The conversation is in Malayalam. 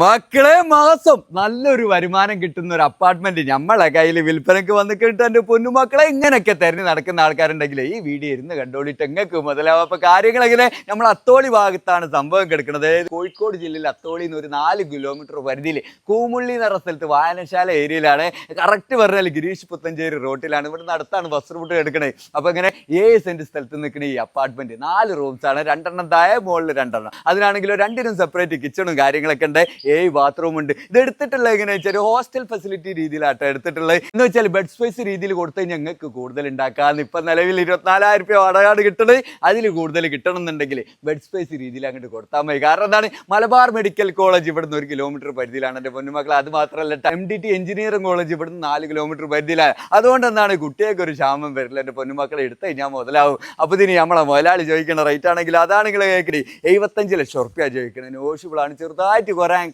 മക്കളെ മാസം നല്ലൊരു വരുമാനം കിട്ടുന്ന ഒരു അപ്പാർട്ട്മെന്റ് നമ്മളെ കയ്യിൽ വിൽപ്പനക്ക് വന്നിട്ട് എൻ്റെ പൊന്നുമക്കളെ ഇങ്ങനെയൊക്കെ തെരഞ്ഞു നടക്കുന്ന ആൾക്കാരുണ്ടെങ്കിൽ ഈ വീഡിയോ ഇരുന്ന് കണ്ടോളിട്ട് എങ്ങൾക്ക് മുതലാവും. അപ്പൊ കാര്യങ്ങൾ എങ്ങനെ നമ്മൾ അത്തോളി ഭാഗത്താണ് സംഭവം കിടക്കുന്നത്. കോഴിക്കോട് ജില്ലയിൽ അത്തോളി നിന്ന് ഒരു 4 കിലോമീറ്റർ പരിധിയിൽ കൂമുള്ളി എന്ന് പറഞ്ഞ സ്ഥലത്ത് വായനശാല ഏരിയയിലാണ്. കറക്റ്റ് പറഞ്ഞാൽ ഗിരീഷ് പുത്തഞ്ചേരി റോട്ടിലാണ്. ഇവിടെ അടുത്താണ് ബസ് റൂട്ട് എടുക്കണേ. അപ്പൊ ഇങ്ങനെ 7 സെന്റ് സ്ഥലത്ത് നിൽക്കുന്ന ഈ അപ്പാർട്ട്മെന്റ് 4 റൂംസ് ആണ്. 2 താഴെ മുകളിൽ 2. അതിനാണെങ്കിലും 2 സെപ്പറേറ്റ് കിച്ചണും കാര്യങ്ങളൊക്കെ ഉണ്ട്. 7 ബാത്റൂം ഉണ്ട്. ഇത് എടുത്തിട്ടുള്ളത് എങ്ങനെ വെച്ചാൽ ഹോസ്റ്റൽ ഫെസിലിറ്റി രീതിയിലാട്ടോ എടുത്തിട്ടുള്ളത്. എന്ന് വെച്ചാൽ ബെഡ് സ്പേസ് രീതിയിൽ കൊടുത്തു കഴിഞ്ഞാൽ ഞങ്ങൾക്ക് കൂടുതൽ ഉണ്ടാക്കാന്ന്. ഇപ്പം നിലവിൽ 24,000 രൂപ വാടകയാണ് കിട്ടുന്നത്. അതിൽ കൂടുതൽ കിട്ടണം എന്നുണ്ടെങ്കിൽ ബെഡ് സ്പേസ് രീതിയിൽ അങ്ങോട്ട് കൊടുത്താൽ മതി. കാരണം എന്താണ്, മലബാർ മെഡിക്കൽ കോളേജ് ഇവിടുന്ന് 1 കിലോമീറ്റർ പരിധിയിലാണ് എൻ്റെ പൊന്നുമക്കൾ. അത് മാത്രമല്ല MDT എഞ്ചിനീയറിംഗ് കോളേജ് ഇവിടുന്ന് 4 കിലോമീറ്റർ പരിധിയിലാണ്. അതുകൊണ്ട് എന്താണ് കുട്ടികൾക്ക് ഒരു ക്ഷാമം വരില്ല. എൻ്റെ പൊന്നുമക്കളെ എടുത്ത് കഴിഞ്ഞാൽ മുതലാവും. അപ്പോൾ ഇതിന് നമ്മളെ മുതലാളി ചോദിക്കണ റേറ്റ് ആണെങ്കിൽ അതാണെങ്കിൽ കേൾക്കണേ 75 ലക്ഷം റുപ്യ ചോദിക്കണേ. നോഷിബിളാണ്, ചെറുതായിട്ട് കുറയാൻ